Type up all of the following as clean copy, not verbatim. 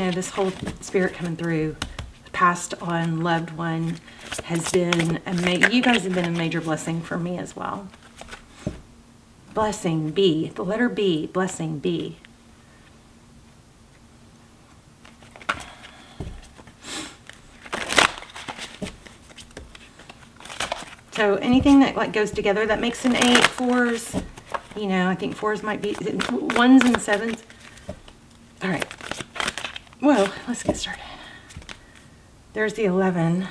know, this whole spirit coming through, passed on loved one, has been, you guys have been a major blessing for me as well. Blessing, B, the letter B, blessing, B. So anything that like goes together that makes an 8, 4s, you know, I think 4s might be 1s and 7s. All right. Whoa, let's get started. There's the 11.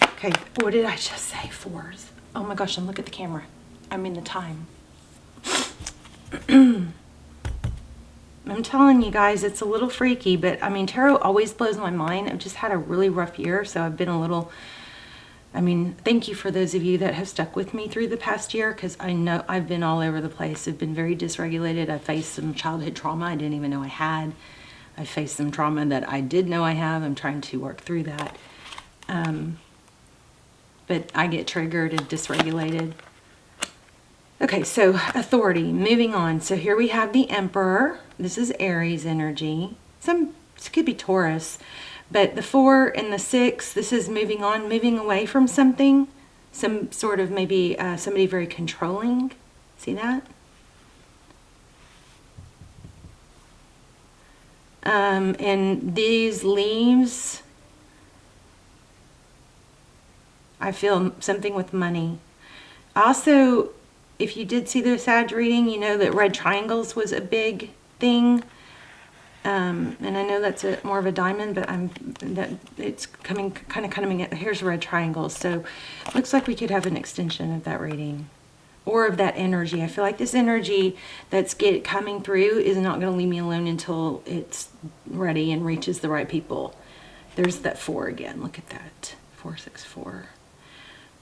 Okay, what did I just say? 4s. Oh my gosh, and look at the camera. I mean the time. I'm telling you guys, it's a little freaky, but I mean, tarot always blows my mind. I've just had a really rough year, so I've been a little, I mean, thank you for those of you that have stuck with me through the past year, because I know I've been all over the place. I've been very dysregulated. I faced some childhood trauma I didn't even know I had. I faced some trauma that I did know I have. I'm trying to work through that. But I get triggered and dysregulated. Okay, so authority, moving on. So here we have the Emperor. This is Aries energy. This could be Taurus. But the 4 and the 6, this is moving on, moving away from something. Some sort of maybe somebody very controlling. See that? And these leaves, I feel something with money. Also, if you did see the Sag reading, you know that red triangles was a big thing. And I know that's more of a diamond, but it's kind of coming. Here's red triangles, so looks like we could have an extension of that reading, or of that energy. I feel like this energy that's coming through is not going to leave me alone until it's ready and reaches the right people. There's that 4 again. Look at that, 4, 6, 4.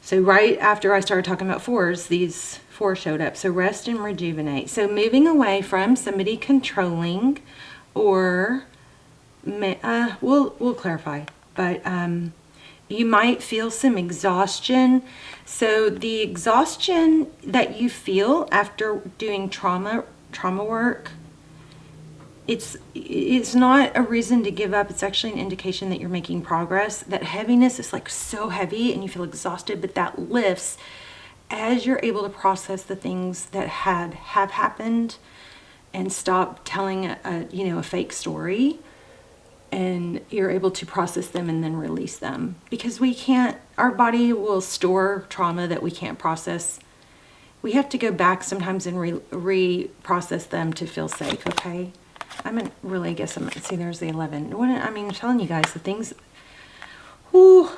So right after I started talking about 4s, these 4 showed up. So rest and rejuvenate. So moving away from somebody controlling, or we'll clarify. But you might feel some exhaustion. So the exhaustion that you feel after doing trauma work, it's not a reason to give up. It's actually an indication that you're making progress. That heaviness is like so heavy and you feel exhausted, but that lifts as you're able to process the things that have happened and stop telling a fake story, and you're able to process them and then release them. Because our body will store trauma that we can't process. We have to go back sometimes and reprocess them to feel safe, okay? See, there's the 11. I'm telling you guys, the things, whoo.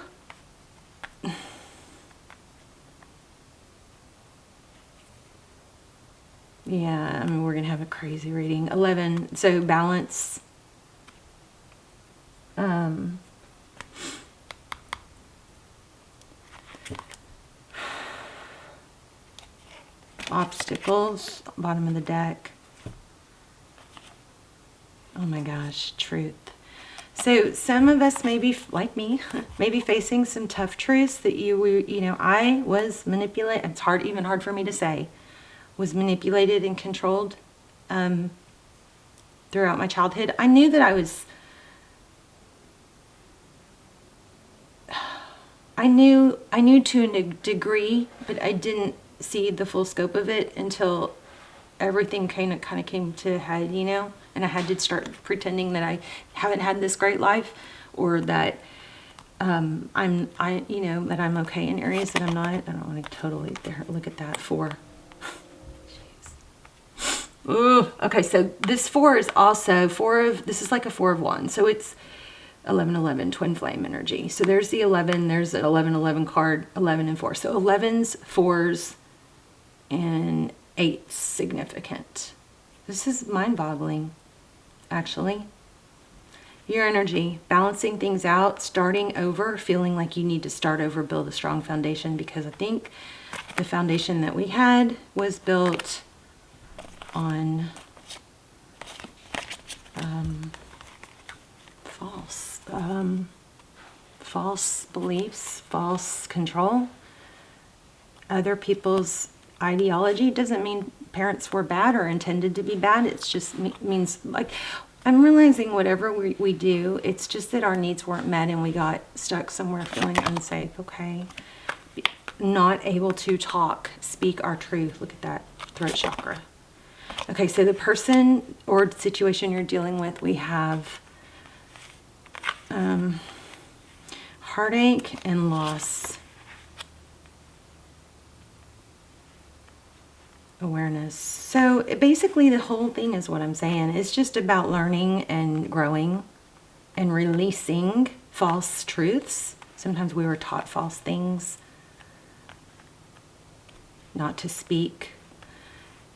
Yeah, we're going to have a crazy reading. 11, so balance. Obstacles, bottom of the deck. Oh my gosh, truth. So some of us may be, like me, maybe facing some tough truths that I was manipulated. It's even hard for me to say. Was manipulated and controlled throughout my childhood. I knew that I knew to a degree, but I didn't see the full scope of it until everything kind of came to a head, and I had to start pretending that I haven't had this great life, or that that I'm okay in areas that I'm not. I don't want to totally look at that 4. Ooh, okay, so this 4 is also this is like a 4 of Wands. So it's 11-11, twin flame energy. So there's the 11, there's an 11-11 card, 11 and 4. So 11s, 4s, and 8's significant. This is mind-boggling, actually. Your energy, balancing things out, starting over, feeling like you need to start over, build a strong foundation, because I think the foundation that we had was built on false beliefs, false control. other people's ideology. It doesn't mean parents were bad or intended to be bad. It's just means, like, I'm realizing whatever we do, it's just that our needs weren't met and we got stuck somewhere feeling unsafe, okay? Not able to speak our truth. Look at that throat chakra. Okay, so the person or situation you're dealing with, we have heartache and loss. Awareness. So basically the whole thing is what I'm saying. It's just about learning and growing and releasing false truths. Sometimes we were taught false things. Not to speak.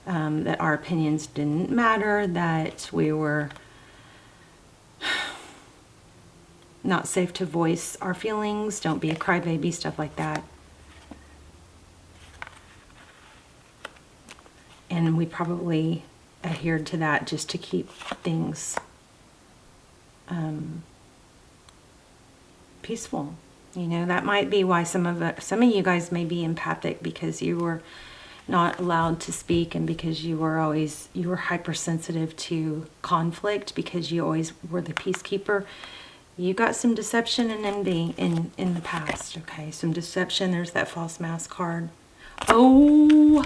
That our opinions didn't matter. That we were not safe to voice our feelings. Don't be a crybaby. Stuff like that. And we probably adhered to that just to keep things peaceful. You know, that might be why some of you guys may be empathic, because you were not allowed to speak, and because you were hypersensitive to conflict, because you always were the peacekeeper. You got some deception and envy in the past, okay? Some deception. There's that false mask card. Oh,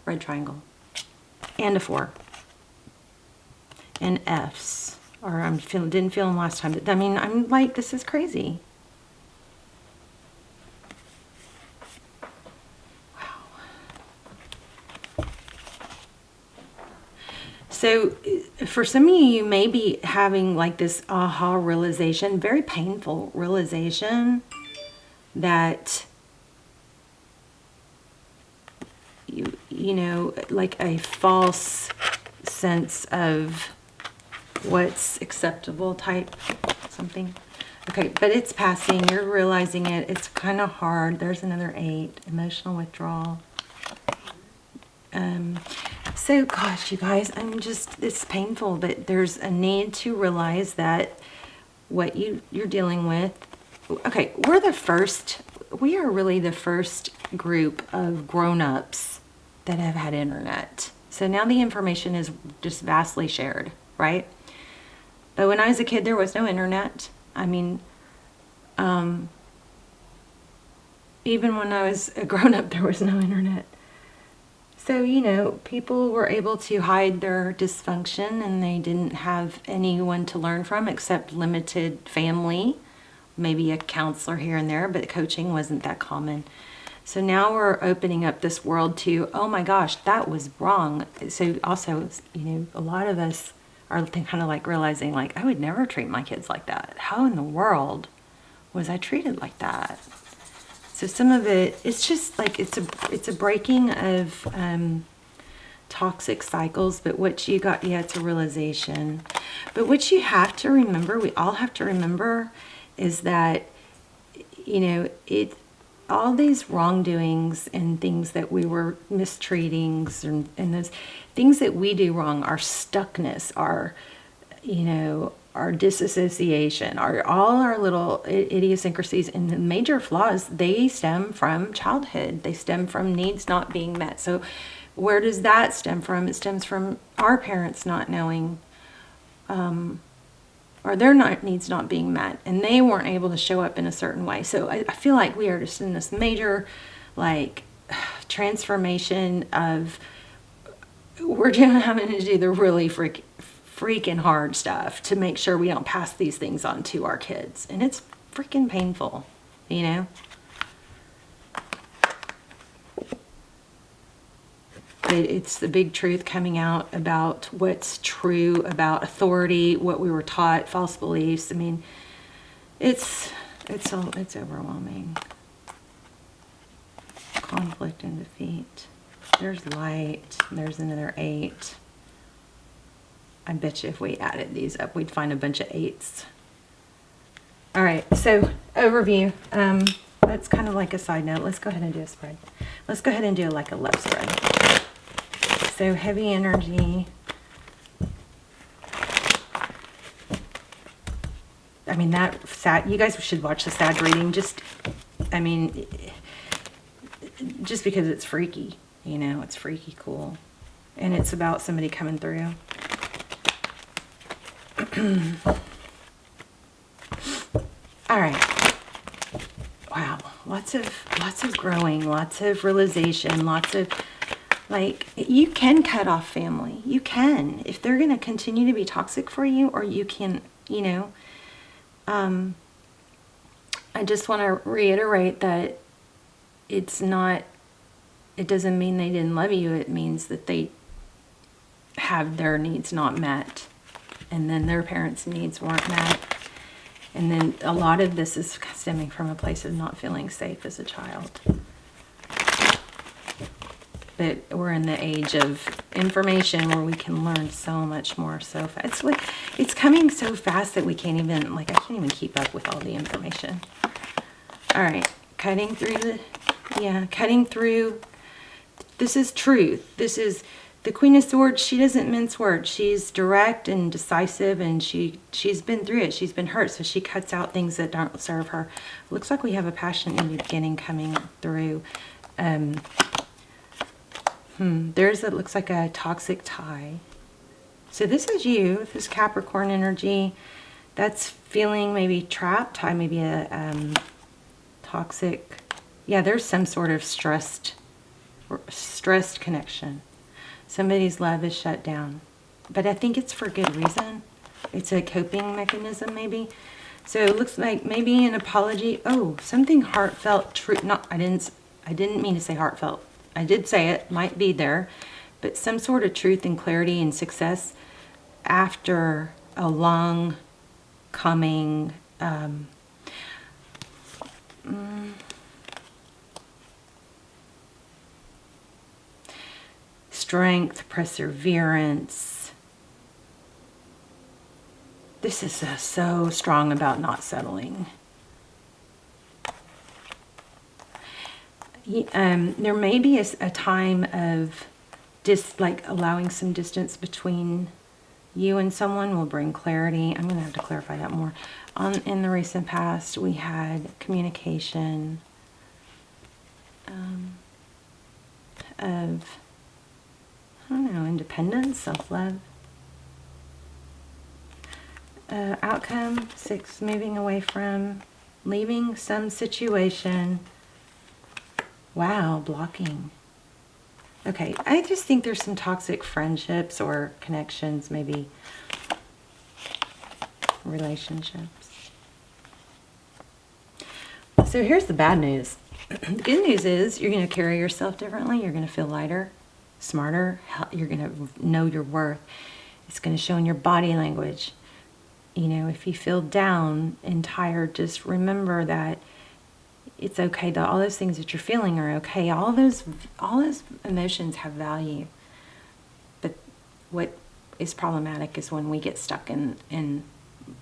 red triangle. And a 4. And Fs. Or didn't feel them last time. I mean, I'm like, this is crazy. So for some of you, you may be having like this aha realization, very painful realization, that you know, like a false sense of what's acceptable type something. Okay, but it's passing. You're realizing it. It's kind of hard. There's another 8. Emotional withdrawal. So, gosh, you guys, it's painful, but there's a need to realize that what you're dealing with. Okay, we are really the first group of grown-ups that have had internet. So now the information is just vastly shared, right? But when I was a kid, there was no internet. I mean, even when I was a grown-up, there was no internet. So, you know, people were able to hide their dysfunction, and they didn't have anyone to learn from except limited family, maybe a counselor here and there, but coaching wasn't that common. So now we're opening up this world to, oh my gosh, that was wrong. So also, you know, a lot of us are kind of like realizing, like, I would never treat my kids like that. How in the world was I treated like that? So some of it, it's just like, it's a breaking of toxic cycles, but what you got, yeah, it's a realization. But what you have to remember, we all have to remember, is that, you know, all these wrongdoings and things that we were mistreatings and those things that we do wrong, our stuckness, our, you know, our disassociation, all our little idiosyncrasies and the major flaws, they stem from childhood. They stem from needs not being met. So where does that stem from? It stems from our parents not knowing, or their needs not being met, and they weren't able to show up in a certain way. So I feel like we are just in this major, like, transformation of, we're having to do the really freaking hard stuff to make sure we don't pass these things on to our kids. And it's freaking painful, you know? It's the big truth coming out about what's true about authority, what we were taught, false beliefs. I mean, it's overwhelming. Conflict and defeat. There's light. There's another 8. I bet you if we added these up, we'd find a bunch of 8s. All right, so overview. That's kind of like a side note. Let's go ahead and do a spread. Let's go ahead and do like a love spread. So heavy energy. I mean, that sad, you guys should watch the sad reading. Just, I mean, just because it's freaky, you know, it's freaky cool. And it's about somebody coming through. All right. Wow. Lots of growing, lots of realization, lots of, like, you can cut off family. You can. If they're going to continue to be toxic for you, or you can, you know, I just want to reiterate that it's not, it doesn't mean they didn't love you. It means that they have their needs not met, and then their parents' needs weren't met. And then a lot of this is stemming from a place of not feeling safe as a child. But we're in the age of information where we can learn so much more so fast. It's coming so fast that we can't even, like, I can't even keep up with all the information. All right, cutting through. This is truth. This is the Queen of Swords. She doesn't mince words. She's direct and decisive, and she's been through it. She's been hurt, so she cuts out things that don't serve her. Looks like we have a passionate new beginning coming through. There's it looks like a toxic tie. So this is you. This is Capricorn energy. That's feeling maybe trapped. Maybe a toxic. Yeah, there's some sort of stressed connection. Somebody's love is shut down, but I think it's for good reason. It's a coping mechanism, maybe. So it looks like maybe an apology. Oh, something heartfelt, true. I didn't mean to say heartfelt. I did say it, might be there, but some sort of truth and clarity and success after a long coming strength, perseverance. This is so strong about not settling. There may be a time of allowing some distance between you and someone will bring clarity. I'm going to have to clarify that more. In the recent past, we had communication of, I don't know, independence, self-love. Outcome 6, moving away from, leaving some situation. Wow, blocking. Okay, I just think there's some toxic friendships or connections, maybe relationships. So here's the bad news. The good news is you're going to carry yourself differently. You're going to feel lighter, smarter. You're going to know your worth. It's going to show in your body language. You know, if you feel down and tired, just remember that it's okay. That all those things that you're feeling are okay. All those emotions have value. But what is problematic is when we get stuck in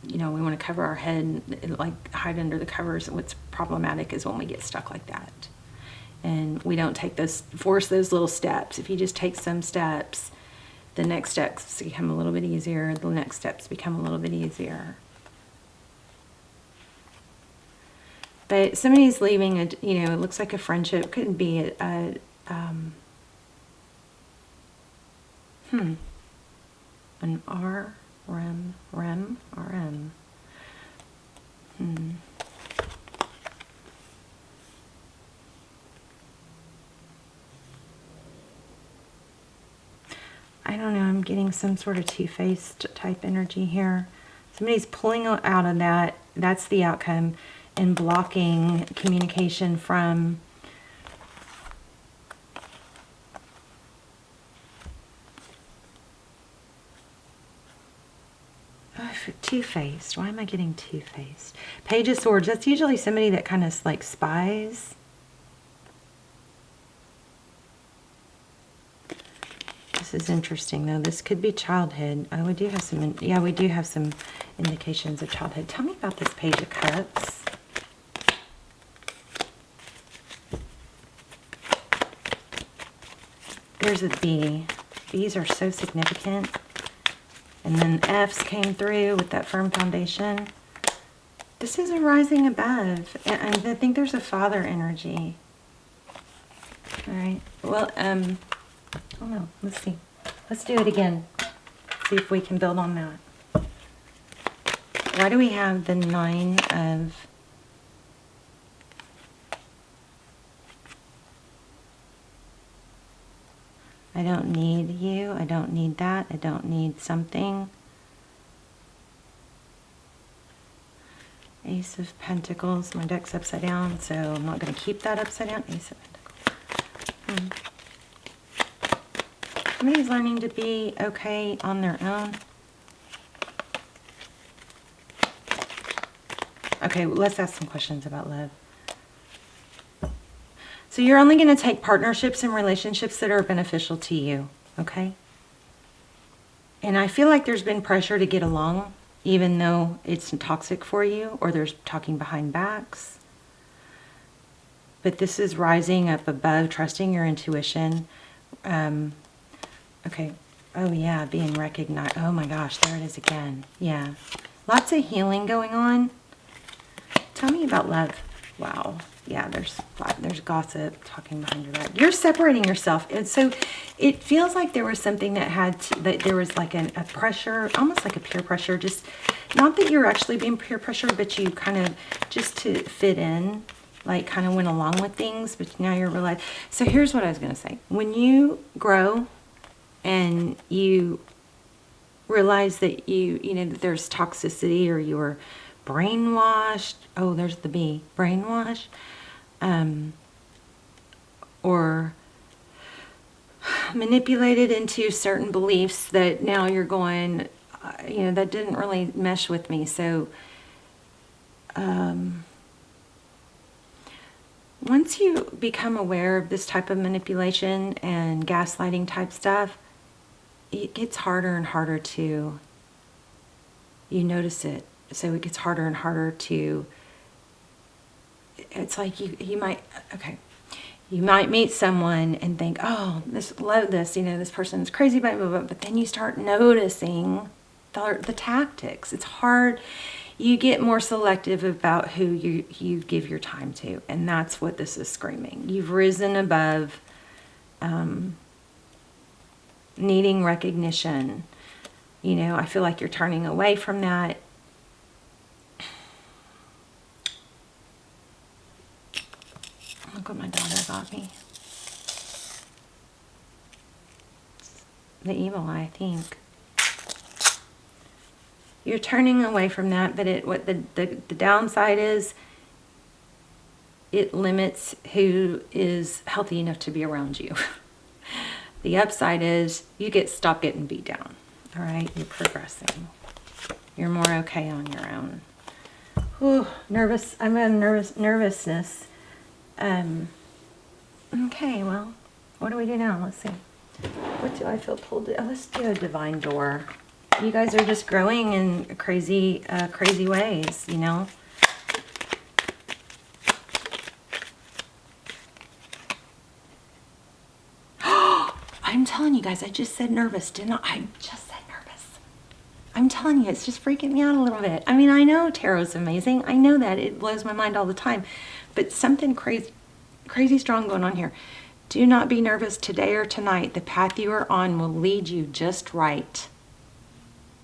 you know, we want to cover our head and like hide under the covers. What's problematic is when we get stuck like that, and we don't force those little steps. If you just take some steps, the next steps become a little bit easier. The next steps become a little bit easier. But somebody's leaving you know, it looks like a friendship. Could be an RM. I don't know, I'm getting some sort of two-faced type energy here. Somebody's pulling out of that. That's the outcome. And blocking communication from two-faced. Why am I getting two-faced? Page of Swords. That's usually somebody that kind of like spies. This is interesting though. This could be childhood. Oh, we do have some. Yeah, we do have some indications of childhood. Tell me about this Page of Cups. There's a B. B's are so significant. And then F's came through with that firm foundation. This is a rising above. And I think there's a father energy. right. Well, oh no, let's see. Let's do it again. See if we can build on that. Why do we have the 9 of... I don't need you. I don't need that. I don't need something. Ace of Pentacles. My deck's upside down, so I'm not going to keep that upside down. Ace of Pentacles. Somebody's learning to be okay on their own. Okay, let's ask some questions about love. So you're only going to take partnerships and relationships that are beneficial to you, okay? And I feel like there's been pressure to get along, even though it's toxic for you, or there's talking behind backs. But this is rising up above, trusting your intuition. Okay. Oh, yeah, being recognized. Oh, my gosh, there it is again. Yeah. Lots of healing going on. Tell me about love. Wow. Yeah, there's gossip talking behind your back. You're separating yourself. And so it feels like there was something that there was like a pressure, almost like a peer pressure. Just not that you're actually being peer pressured, but you kind of just to fit in, like kind of went along with things, but now you're realizing. So here's what I was going to say. When you grow and you realize that you know, that there's toxicity, or you're brainwashed. Oh, there's the B. Brainwash. Or manipulated into certain beliefs that now you're going, you know, that didn't really mesh with me. So once you become aware of this type of manipulation and gaslighting type stuff, it gets harder and harder to, you notice it. So it gets harder and harder to, it's like you might, okay, you might meet someone and think, oh, love this, you know, this person's crazy, blah, blah, blah, but then you start noticing the tactics. It's hard. You get more selective about who you give your time to, and that's what this is screaming. You've risen above needing recognition. You know, I feel like you're turning away from that. Look what my daughter got me. The evil eye, I think. You're turning away from that, but what the downside is, it limits who is healthy enough to be around you. The upside is you stop getting beat down. All right, you're progressing. You're more okay on your own. Ooh, nervous. I'm in nervousness. Okay, well, what do we do now? Let's see. What do I feel pulled to? Oh, let's do a divine door. You guys are just growing in crazy ways, you know. I'm telling you guys, I just said nervous, didn't I? I just said nervous. I'm telling you, it's just freaking me out a little bit. I mean, I know tarot's amazing. I know that. It blows my mind all the time. But something crazy strong going on here. Do not be nervous today or tonight. The path you are on will lead you just right.